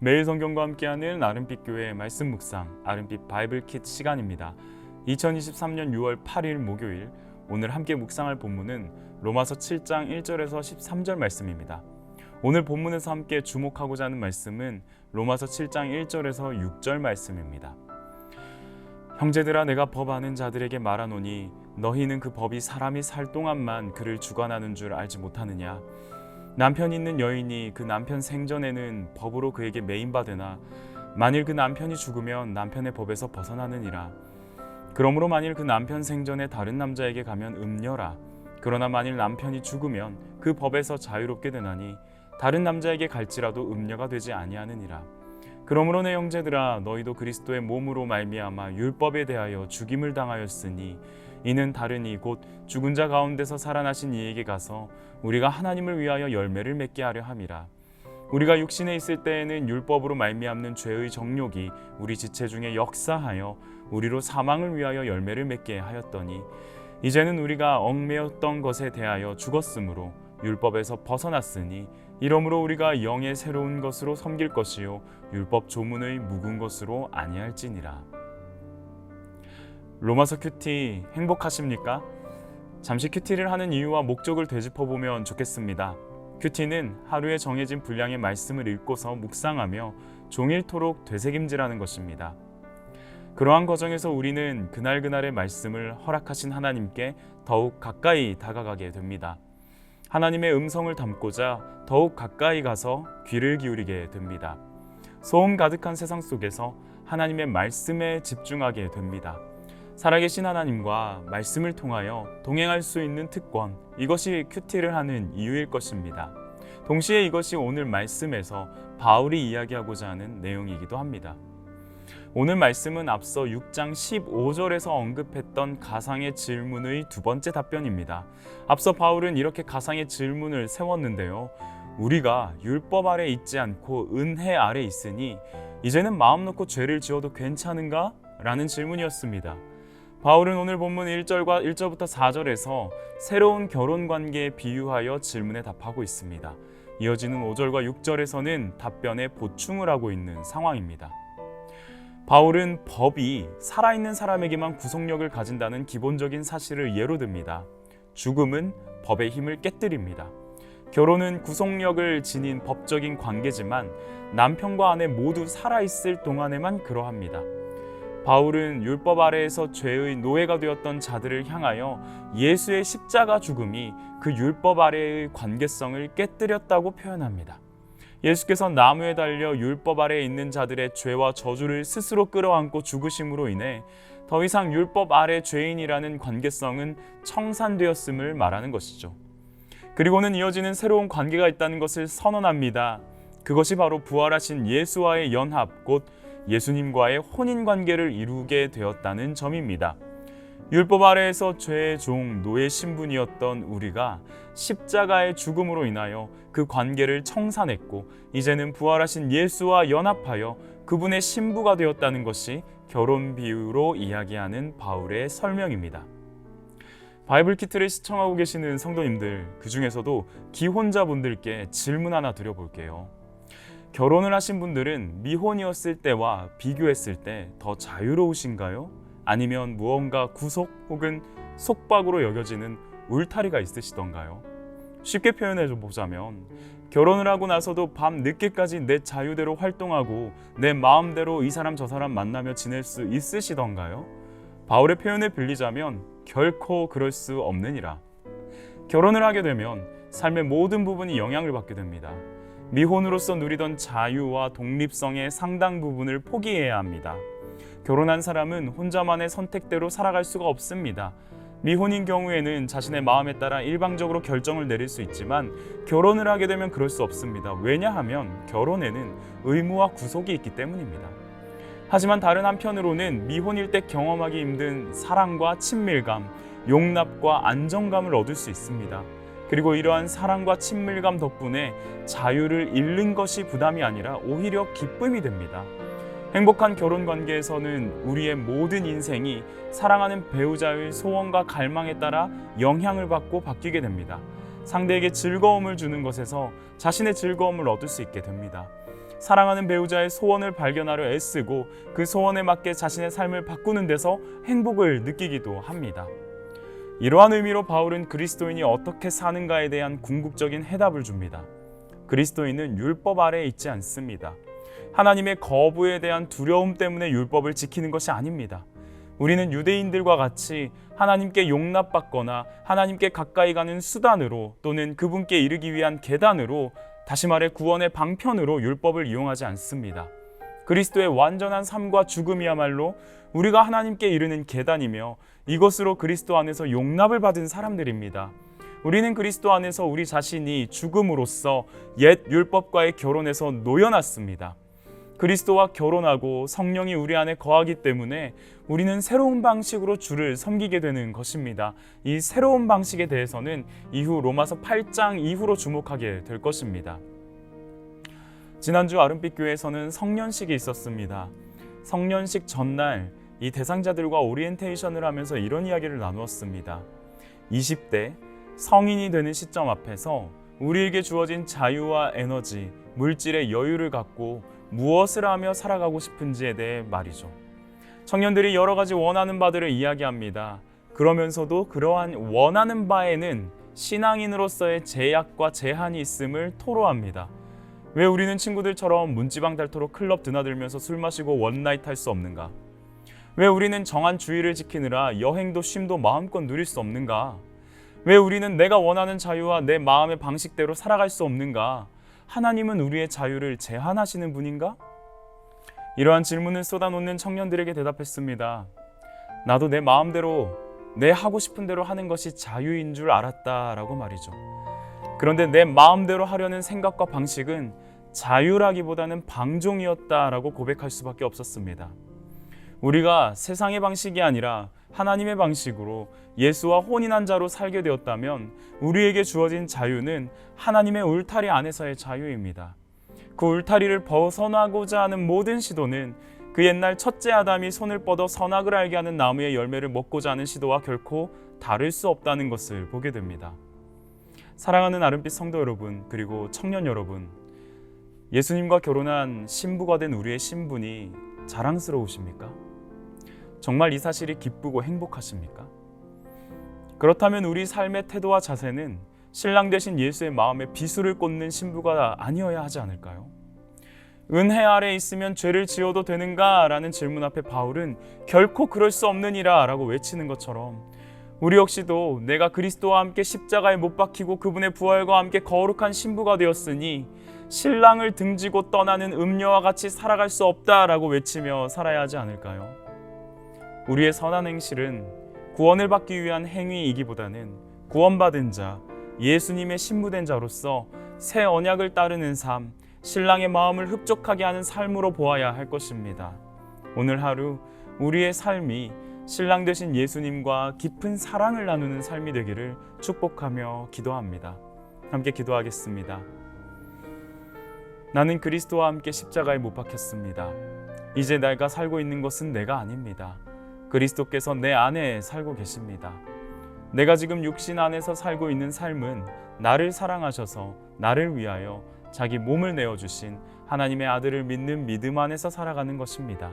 매일 성경과 함께하는 아름빛 교회의 말씀 묵상, 아름빛 바이블 킷 시간입니다. 2023년 6월 8일 목요일, 오늘 함께 묵상할 본문은 로마서 7장 1절에서 13절 말씀입니다. 오늘 본문에서 함께 주목하고자 하는 말씀은 로마서 7장 1절에서 6절 말씀입니다. 형제들아, 내가 법 아는 자들에게 말하노니 너희는 그 법이 사람이 살 동안만 그를 주관하는 줄 알지 못하느냐. 남편 있는 여인이 그 남편 생전에는 법으로 그에게 매인받으나 만일 그 남편이 죽으면 남편의 법에서 벗어나느니라. 그러므로 만일 그 남편 생전에 다른 남자에게 가면 음녀라. 그러나 만일 남편이 죽으면 그 법에서 자유롭게 되나니 다른 남자에게 갈지라도 음녀가 되지 아니하느니라. 그러므로 내 형제들아, 너희도 그리스도의 몸으로 말미암아 율법에 대하여 죽임을 당하였으니 이는 다르니 곧 죽은 자 가운데서 살아나신 이에게 가서 우리가 하나님을 위하여 열매를 맺게 하려 함이라. 우리가 육신에 있을 때에는 율법으로 말미암는 죄의 정욕이 우리 지체 중에 역사하여 우리로 사망을 위하여 열매를 맺게 하였더니 이제는 우리가 얽매였던 것에 대하여 죽었으므로 율법에서 벗어났으니 이러므로 우리가 영의 새로운 것으로 섬길 것이요 율법 조문의 묵은 것으로 아니할지니라. 로마서 큐티 행복하십니까? 잠시 큐티를 하는 이유와 목적을 되짚어보면 좋겠습니다. 큐티는 하루에 정해진 분량의 말씀을 읽고서 묵상하며 종일토록 되새김질하는 것입니다. 그러한 과정에서 우리는 그날그날의 말씀을 허락하신 하나님께 더욱 가까이 다가가게 됩니다. 하나님의 음성을 담고자 더욱 가까이 가서 귀를 기울이게 됩니다. 소음 가득한 세상 속에서 하나님의 말씀에 집중하게 됩니다. 살아계신 하나님과 말씀을 통하여 동행할 수 있는 특권, 이것이 큐티를 하는 이유일 것입니다. 동시에 이것이 오늘 말씀에서 바울이 이야기하고자 하는 내용이기도 합니다. 오늘 말씀은 앞서 6장 15절에서 언급했던 가상의 질문의 두 번째 답변입니다. 앞서 바울은 이렇게 가상의 질문을 세웠는데요. 우리가 율법 아래 있지 않고 은혜 아래 있으니 이제는 마음 놓고 죄를 지어도 괜찮은가? 라는 질문이었습니다. 바울은 오늘 본문 1절부터 4절에서 새로운 결혼 관계에 비유하여 질문에 답하고 있습니다. 이어지는 5절과 6절에서는 답변에 보충을 하고 있는 상황입니다. 바울은 법이 살아있는 사람에게만 구속력을 가진다는 기본적인 사실을 예로 듭니다. 죽음은 법의 힘을 깨뜨립니다. 결혼은 구속력을 지닌 법적인 관계지만 남편과 아내 모두 살아있을 동안에만 그러합니다. 바울은 율법 아래에서 죄의 노예가 되었던 자들을 향하여 예수의 십자가 죽음이 그 율법 아래의 관계성을 깨뜨렸다고 표현합니다. 예수께서 나무에 달려 율법 아래에 있는 자들의 죄와 저주를 스스로 끌어안고 죽으심으로 인해 더 이상 율법 아래 죄인이라는 관계성은 청산되었음을 말하는 것이죠. 그리고는 이어지는 새로운 관계가 있다는 것을 선언합니다. 그것이 바로 부활하신 예수와의 연합, 곧 예수님과의 혼인관계를 이루게 되었다는 점입니다. 율법 아래에서 죄의 종, 노예 신분이었던 우리가 십자가의 죽음으로 인하여 그 관계를 청산했고 이제는 부활하신 예수와 연합하여 그분의 신부가 되었다는 것이 결혼 비유로 이야기하는 바울의 설명입니다. 바이블 키트를 시청하고 계시는 성도님들, 그 중에서도 기혼자분들께 질문 하나 드려볼게요. 결혼을 하신 분들은 미혼이었을 때와 비교했을 때 더 자유로우신가요? 아니면 무언가 구속 혹은 속박으로 여겨지는 울타리가 있으시던가요? 쉽게 표현해 보자면 결혼을 하고 나서도 밤 늦게까지 내 자유대로 활동하고 내 마음대로 이 사람 저 사람 만나며 지낼 수 있으시던가요? 바울의 표현을 빌리자면 결코 그럴 수 없느니라. 결혼을 하게 되면 삶의 모든 부분이 영향을 받게 됩니다. 미혼으로서 누리던 자유와 독립성의 상당 부분을 포기해야 합니다. 결혼한 사람은 혼자만의 선택대로 살아갈 수가 없습니다. 미혼인 경우에는 자신의 마음에 따라 일방적으로 결정을 내릴 수 있지만 결혼을 하게 되면 그럴 수 없습니다. 왜냐하면 결혼에는 의무와 구속이 있기 때문입니다. 하지만 다른 한편으로는 미혼일 때 경험하기 힘든 사랑과 친밀감, 용납과 안정감을 얻을 수 있습니다. 그리고 이러한 사랑과 친밀감 덕분에 자유를 잃는 것이 부담이 아니라 오히려 기쁨이 됩니다. 행복한 결혼 관계에서는 우리의 모든 인생이 사랑하는 배우자의 소원과 갈망에 따라 영향을 받고 바뀌게 됩니다. 상대에게 즐거움을 주는 것에서 자신의 즐거움을 얻을 수 있게 됩니다. 사랑하는 배우자의 소원을 발견하려 애쓰고 그 소원에 맞게 자신의 삶을 바꾸는 데서 행복을 느끼기도 합니다. 이러한 의미로 바울은 그리스도인이 어떻게 사는가에 대한 궁극적인 해답을 줍니다. 그리스도인은 율법 아래에 있지 않습니다. 하나님의 거부에 대한 두려움 때문에 율법을 지키는 것이 아닙니다. 우리는 유대인들과 같이 하나님께 용납받거나 하나님께 가까이 가는 수단으로 또는 그분께 이르기 위한 계단으로, 다시 말해 구원의 방편으로 율법을 이용하지 않습니다. 그리스도의 완전한 삶과 죽음이야말로 우리가 하나님께 이르는 계단이며 이것으로 그리스도 안에서 용납을 받은 사람들입니다. 우리는 그리스도 안에서 우리 자신이 죽음으로써 옛 율법과의 결혼에서 놓여놨습니다. 그리스도와 결혼하고 성령이 우리 안에 거하기 때문에 우리는 새로운 방식으로 주를 섬기게 되는 것입니다. 이 새로운 방식에 대해서는 이후 로마서 8장 이후로 주목하게 될 것입니다. 지난주 아름빛 교회에서는 성년식이 있었습니다. 성년식 전날 이 대상자들과 오리엔테이션을 하면서 이런 이야기를 나누었습니다. 20대 성인이 되는 시점 앞에서 우리에게 주어진 자유와 에너지, 물질의 여유를 갖고 무엇을 하며 살아가고 싶은지에 대해 말이죠. 청년들이 여러 가지 원하는 바들을 이야기합니다. 그러면서도 그러한 원하는 바에는 신앙인으로서의 제약과 제한이 있음을 토로합니다. 왜 우리는 친구들처럼 문지방 닳도록 클럽 드나들면서 술 마시고 원나잇 할 수 없는가? 왜 우리는 정한 주의를 지키느라 여행도 쉼도 마음껏 누릴 수 없는가? 왜 우리는 내가 원하는 자유와 내 마음의 방식대로 살아갈 수 없는가? 하나님은 우리의 자유를 제한하시는 분인가? 이러한 질문을 쏟아놓는 청년들에게 대답했습니다. 나도 내 마음대로 내 하고 싶은 대로 하는 것이 자유인 줄 알았다라고 말이죠. 그런데 내 마음대로 하려는 생각과 방식은 자유라기보다는 방종이었다라고 고백할 수밖에 없었습니다. 우리가 세상의 방식이 아니라 하나님의 방식으로 예수와 혼인한 자로 살게 되었다면 우리에게 주어진 자유는 하나님의 울타리 안에서의 자유입니다. 그 울타리를 벗어나고자 하는 모든 시도는 그 옛날 첫째 아담이 손을 뻗어 선악을 알게 하는 나무의 열매를 먹고자 하는 시도와 결코 다를 수 없다는 것을 보게 됩니다. 사랑하는 아름빛 성도 여러분, 그리고 청년 여러분, 예수님과 결혼한 신부가 된 우리의 신분이 자랑스러우십니까? 정말 이 사실이 기쁘고 행복하십니까? 그렇다면 우리 삶의 태도와 자세는 신랑 되신 예수의 마음에 비수를 꽂는 신부가 아니어야 하지 않을까요? 은혜 아래 있으면 죄를 지어도 되는가? 라는 질문 앞에 바울은 결코 그럴 수 없느니라 라고 외치는 것처럼 우리 역시도 내가 그리스도와 함께 십자가에 못 박히고 그분의 부활과 함께 거룩한 신부가 되었으니 신랑을 등지고 떠나는 음녀와 같이 살아갈 수 없다라고 외치며 살아야 하지 않을까요? 우리의 선한 행실은 구원을 받기 위한 행위이기보다는 구원받은 자, 예수님의 신부된 자로서 새 언약을 따르는 삶, 신랑의 마음을 흡족하게 하는 삶으로 보아야 할 것입니다. 오늘 하루 우리의 삶이 신랑 되신 예수님과 깊은 사랑을 나누는 삶이 되기를 축복하며 기도합니다. 함께 기도하겠습니다. 나는 그리스도와 함께 십자가에 못 박혔습니다. 이제 내가 살고 있는 것은 내가 아닙니다. 그리스도께서 내 안에 살고 계십니다. 내가 지금 육신 안에서 살고 있는 삶은 나를 사랑하셔서 나를 위하여 자기 몸을 내어주신 하나님의 아들을 믿는 믿음 안에서 살아가는 것입니다.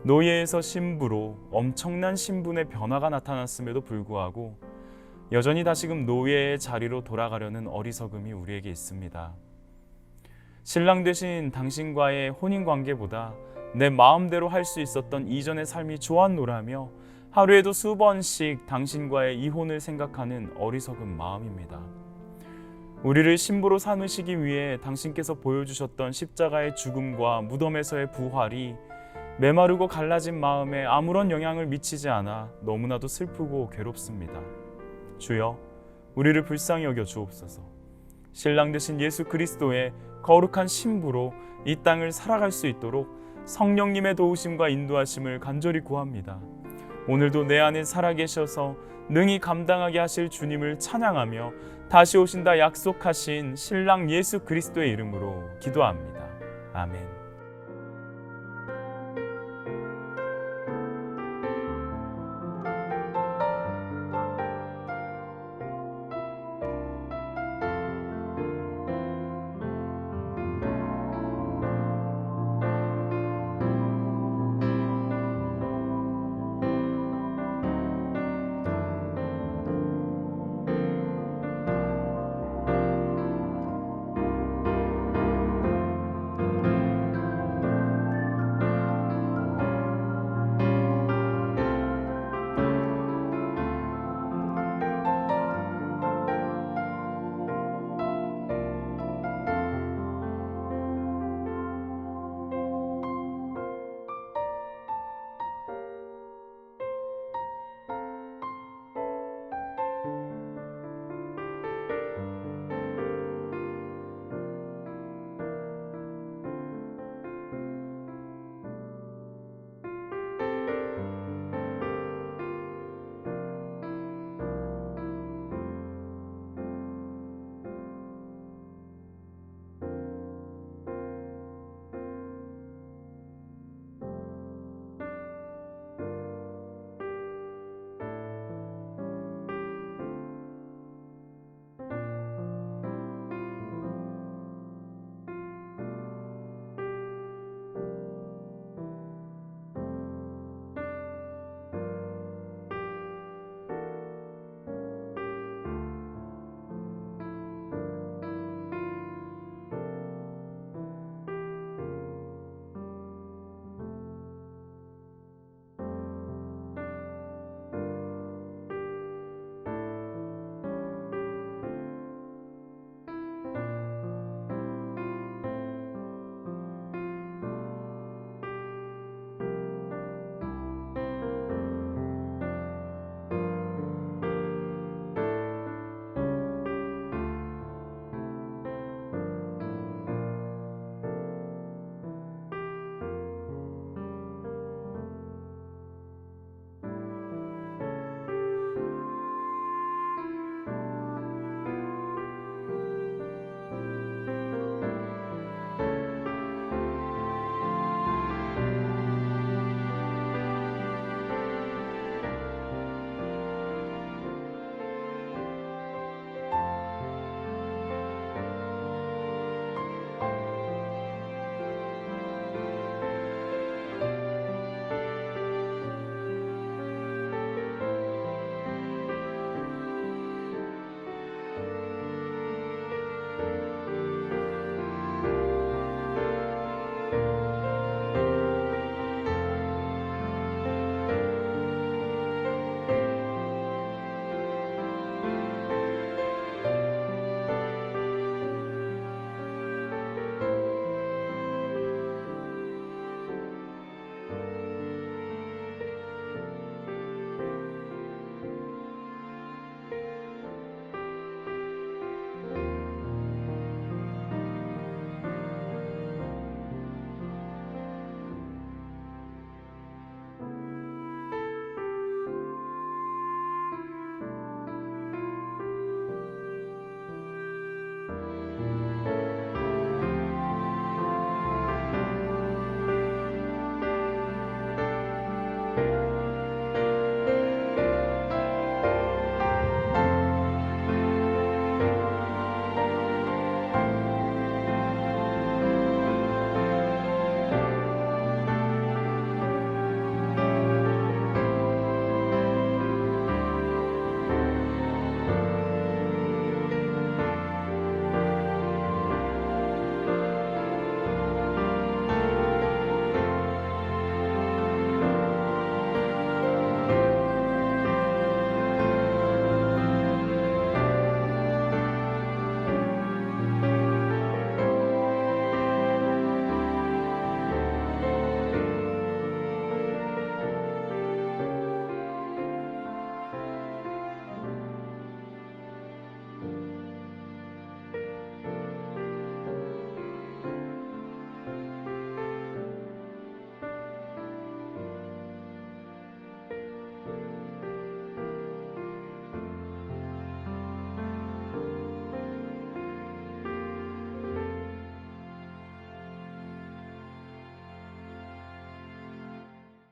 노예에서 신부로 엄청난 신분의 변화가 나타났음에도 불구하고 여전히 다시금 노예의 자리로 돌아가려는 어리석음이 우리에게 있습니다. 신랑 되신 당신과의 혼인관계보다 내 마음대로 할 수 있었던 이전의 삶이 좋았노라며 하루에도 수번씩 당신과의 이혼을 생각하는 어리석은 마음입니다. 우리를 신부로 삼으시기 위해 당신께서 보여주셨던 십자가의 죽음과 무덤에서의 부활이 메마르고 갈라진 마음에 아무런 영향을 미치지 않아 너무나도 슬프고 괴롭습니다. 주여, 우리를 불쌍히 여겨 주옵소서. 신랑 되신 예수 그리스도의 거룩한 신부로 이 땅을 살아갈 수 있도록 성령님의 도우심과 인도하심을 간절히 구합니다. 오늘도 내 안에 살아계셔서 능히 감당하게 하실 주님을 찬양하며 다시 오신다 약속하신 신랑 예수 그리스도의 이름으로 기도합니다. 아멘.